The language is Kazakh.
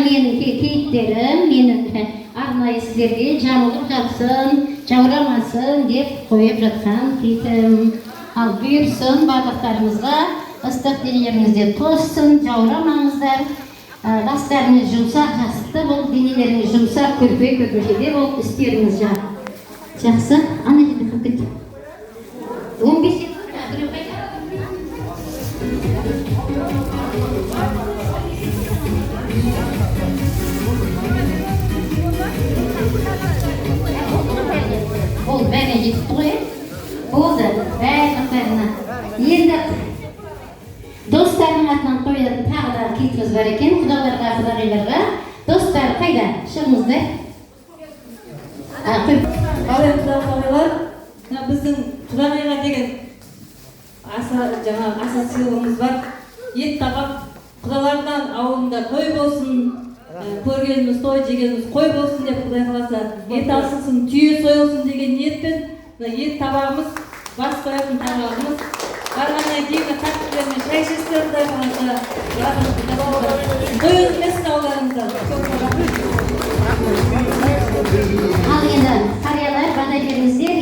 менің кейіптерім, менің арнайы сіздерге жамылып жатсын, жаурамасын деп қойып жатқан кейтім. Ал бұйырсын барлықтарыңызға ыстық денелеріңізде тоссын, жаурамаңыздар. Бастарыңыз жұмсақ, жасықты болып, денелеріңіз жұмсақ, көрпе-көрпешеде болып, істеріңіз жақсы. Ана жерде қып кетті. 15 ол бәріне жетті ғой. Болды, барлықтарына. Енді достарының атынан қойылатын тағы да кейтіміз бар екен. Құдаларға, құдағиларға. Достар қайда? Шығыңыздар. Ал енді құдағилар, біздің құдағиға деген аса сыйлығымыз бар. Ет табақ, құдалардан ауылында той болсын, көргеніміз той, жегеніміз қой болсын деп Құдай қаласа, ет асылсын, түйе сойылсын деген ниетпен ет табағымыз, бас қоятын табағымыз. Барғаннан кейін тақырыппен шай ішесіздер, Құдай қаласа, той өтмесін ауларыңызда. Ал енді қариялар бата беріңіздер.